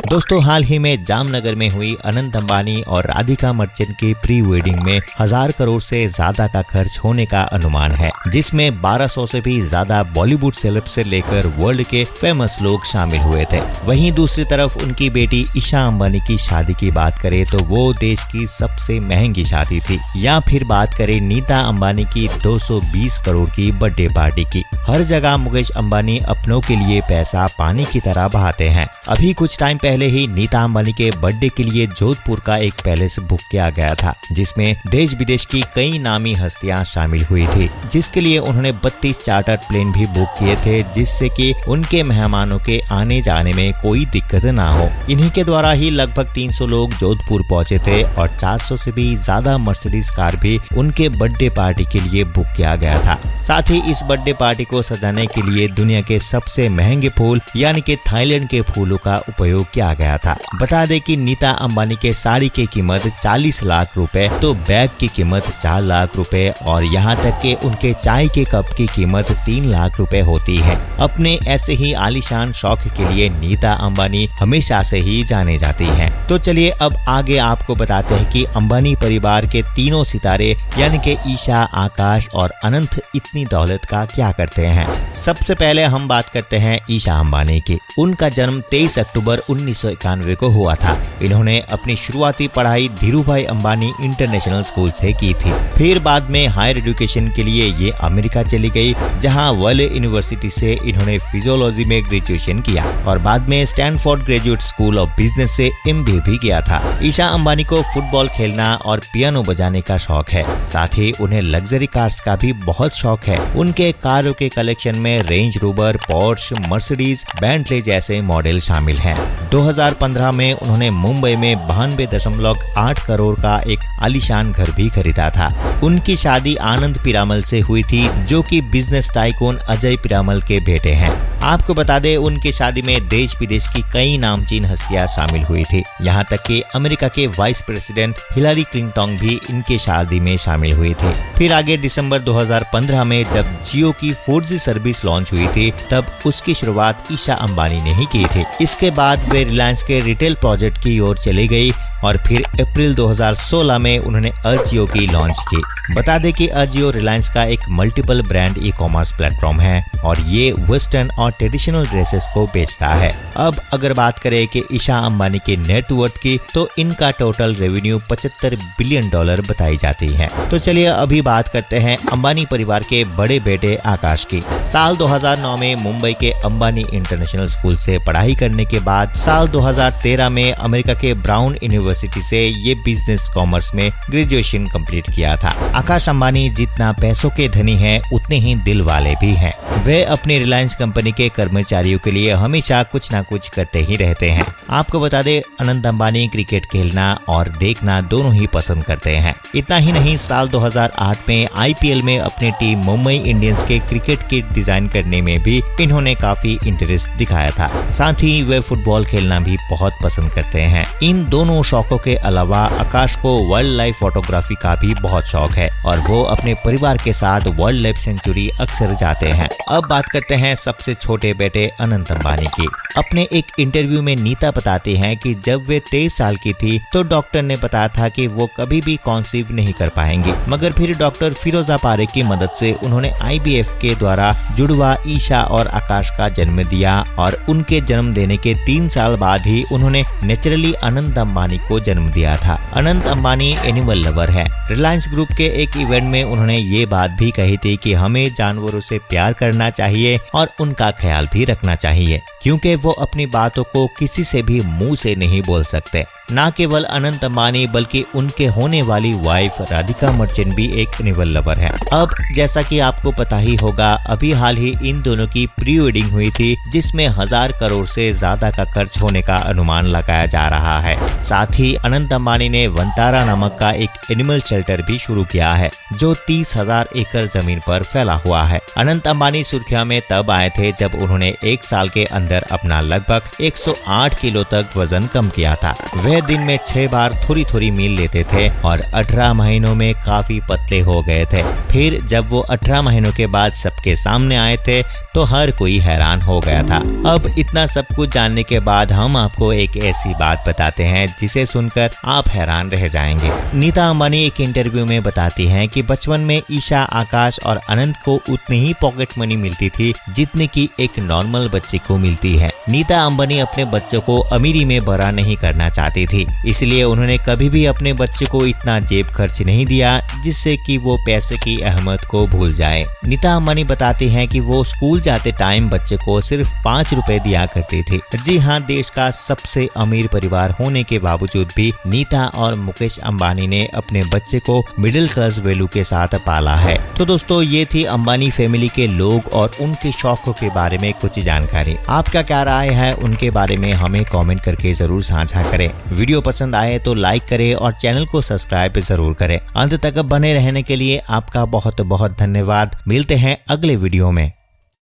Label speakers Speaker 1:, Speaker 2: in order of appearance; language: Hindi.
Speaker 1: दोस्तों, हाल ही में जामनगर में हुई अनंत अंबानी और राधिका मर्चेंट की प्री वेडिंग में 1000 करोड़ से ज्यादा का खर्च होने का अनुमान है, जिसमें 1200 से भी ज्यादा बॉलीवुड सेलेब से लेकर वर्ल्ड के फेमस लोग शामिल हुए थे। वहीं दूसरी तरफ उनकी बेटी ईशा अंबानी की शादी की बात करें तो वो देश की सबसे महंगी शादी थी। या फिर बात करें नीता अंबानी की 220 करोड़ की बर्थडे पार्टी की। हर जगह मुकेश अंबानी अपनों के लिए पैसा पानी की तरह बहाते हैं। अभी कुछ टाइम पहले ही नीता अंबानी के बर्थडे के लिए जोधपुर का एक पैलेस बुक किया गया था, जिसमें देश विदेश की कई नामी हस्तियां शामिल हुई थी, जिसके लिए उन्होंने 32 चार्टर्ड प्लेन भी बुक किए थे, जिससे कि उनके मेहमानों के आने जाने में कोई दिक्कत ना हो। इन्हीं के द्वारा ही लगभग 300 लोग जोधपुर पहुंचे थे और 400 से भी ज्यादा मर्सिडीज कार भी उनके बर्थडे पार्टी के लिए बुक किया गया था। साथ ही इस बर्थडे पार्टी को सजाने के लिए दुनिया के सबसे महंगे फूल यानी कि थाईलैंड के फूलों का उपयोग किया गया था। बता दें कि नीता अंबानी के साड़ी की कीमत 40 लाख रुपए, तो बैग की कीमत 4 लाख रुपए और यहाँ तक कि उनके चाय के कप की कीमत 3 लाख रुपए होती है। अपने ऐसे ही आलीशान शौक के लिए नीता अंबानी हमेशा से ही जाने जाती हैं। तो चलिए अब आगे आपको बताते हैं कि अंबानी परिवार के तीनों सितारे यानी कि ईशा, आकाश और अनंत इतनी दौलत का क्या करते हैं। सबसे पहले हम बात करते हैं ईशा अंबानी की। उनका जन्म 23 अक्टूबर 1991 को हुआ था। इन्होंने अपनी शुरुआती पढ़ाई धीरूभाई अंबानी इंटरनेशनल स्कूल से की थी। फिर बाद में हायर एजुकेशन के लिए ये अमेरिका चली गई, जहां वर्ले यूनिवर्सिटी से इन्होंने फिजियोलॉजी में ग्रेजुएशन किया और बाद में Stanford graduate school of business से MBA भी किया था। ईशा अंबानी को फुटबॉल खेलना और पियानो बजाने का शौक है। साथ ही उन्हें लग्जरी कार्स का भी बहुत शौक है। उनके कारों के कलेक्शन में range rover, Porsche, Mercedes, Bentley जैसे मॉडल शामिल हैं। 2015 में उन्होंने मुंबई में 92.8 करोड़ का एक आलीशान घर भी खरीदा था। उनकी शादी आनंद पीरामल से हुई थी, जो कि बिजनेस टाइकून अजय पीरामल के बेटे हैं। आपको बता दें, उनकी शादी में देश विदेश की कई नामचीन हस्तियां शामिल हुई थी। यहाँ तक कि अमेरिका के वाइस प्रेसिडेंट हिलारी क्लिंटन भी इनके शादी में शामिल हुई थी। फिर आगे दिसंबर 2015 में जब जियो की 4G सर्विस लॉन्च हुई थी, तब उसकी शुरुआत ईशा अंबानी ने ही की थी। इसके बाद वे रिलायंस के रिटेल प्रोजेक्ट की ओर चली गई और फिर अप्रैल 2016 में उन्होंने अजियो की लॉन्च की। बता दें कि अजियो रिलायंस का एक मल्टीपल ब्रांड ई-कॉमर्स प्लेटफॉर्म है और ये वेस्टर्न और ट्रेडिशनल ड्रेसेस को बेचता है। अब अगर बात करें कि ईशा अंबानी के नेटवर्थ की, तो इनका टोटल रेवेन्यू $75 बिलियन बताई जाती है। तो चलिए अभी बात करते हैं अंबानी परिवार के बड़े बेटे आकाश की। साल 2009 में मुंबई के अंबानी इंटरनेशनल स्कूल से पढ़ाई करने के बाद साल 2013 में अमेरिका के ब्राउन यूनिवर्सिटी से ये बिजनेस कॉमर्स में ग्रेजुएशन कंप्लीट किया था। आकाश अंबानी जितना पैसों के धनी हैं, उतने ही दिल वाले भी हैं। वे अपनी रिलायंस कंपनी के कर्मचारियों के लिए हमेशा कुछ ना कुछ करते ही रहते हैं। आपको बता दें, अनंत अंबानी क्रिकेट खेलना और देखना दोनों ही पसंद करते हैं। इतना ही नहीं, साल 2008 में IPL में अपनी टीम मुंबई इंडियंस के क्रिकेट किट डिजाइन करने में भी इन्होंने काफी इंटरेस्ट दिखाया था। साथ ही वे फुटबॉल खेलना भी बहुत पसंद करते हैं। इन दोनों शौकों के अलावा आकाश को वाइल्ड लाइफ फोटोग्राफी का भी बहुत शौक है और वो अपने परिवार के साथ वाइल्ड लाइफ सेंचुरी अक्सर जाते हैं। अब बात करते हैं सबसे छोटे बेटे अनंत अंबानी की। अपने एक इंटरव्यू में नीता बताती हैं कि जब वे 23 साल की थी तो डॉक्टर ने बताया था कि वो कभी भी कॉन्सीव नहीं कर पाएंगी, मगर फिर डॉक्टर फिरोजा पारेख की मदद से उन्होंने IVF के द्वारा जुड़वा ईशा और आकाश का जन्म दिया और उनके जन्म देने के 3 साल बाद ही उन्होंने नेचुरली अनंत अंबानी को जन्म दिया था। अनंत अंबानी एनिमल लवर है। रिलायंस ग्रुप के एक इवेंट में उन्होंने ये बात भी कही थी कि हमें जानवरों से प्यार करना चाहिए और उनका ख्याल भी रखना चाहिए, क्योंकि वो अपनी बातों को किसी से भी मुंह से नहीं बोल सकते। न केवल अनंत अंबानी बल्कि उनके होने वाली वाइफ राधिका मर्चेंट भी एक एनिमल लवर है। अब जैसा कि आपको पता ही होगा, अभी हाल ही इन दोनों की प्री वेडिंग हुई थी, जिसमें 1000 करोड़ से ज्यादा का खर्च होने का अनुमान लगाया जा रहा है। साथ ही अनंत अंबानी ने वंतारा नामक का एक एनिमल शेल्टर भी शुरू किया है, जो 30,000 एकड़ जमीन पर फैला हुआ है। अनंत अंबानी सुर्खियों में तब आए थे जब उन्होंने 1 साल के अंदर अपना लगभग 108 किलो तक वजन कम किया था। वे वह दिन में 6 बार थोड़ी थोड़ी मील लेते थे और 18 महीनों में काफी पतले हो गए थे। फिर जब वो 18 महीनों के बाद सबके सामने आए थे तो हर कोई हैरान हो गया था। अब इतना सब कुछ जानने के बाद हम आपको एक ऐसी बात बताते हैं जिसे सुनकर आप हैरान रह जाएंगे। नीता अंबानी एक इंटरव्यू में बताती हैं कि बचपन में ईशा, आकाश और अनंत को उतनी ही पॉकेट मनी मिलती थी जितनी की एक नॉर्मल बच्चे को मिलती है। नीता अंबानी अपने बच्चों को अमीरी में बड़ा नहीं करना चाहती थी, इसलिए उन्होंने कभी भी अपने बच्चे को इतना जेब खर्च नहीं दिया जिससे कि वो पैसे की अहमियत को भूल जाए। नीता अंबानी बताती हैं कि वो स्कूल जाते टाइम बच्चे को सिर्फ 5 रुपए दिया करती थी। जी हाँ, देश का सबसे अमीर परिवार होने के बावजूद भी नीता और मुकेश अंबानी ने अपने बच्चे को मिडिल क्लास वैल्यू के साथ पाला है। तो दोस्तों, ये थी अंबानी फैमिली के लोग और उनके शौकों के बारे में कुछ जानकारी। आपका क्या राय है उनके बारे में हमें कमेंट करके जरूर साझा करें। वीडियो पसंद आए तो लाइक करें और चैनल को सब्सक्राइब जरूर करें। अंत तक बने रहने के लिए आपका बहुत बहुत धन्यवाद। मिलते हैं अगले वीडियो में।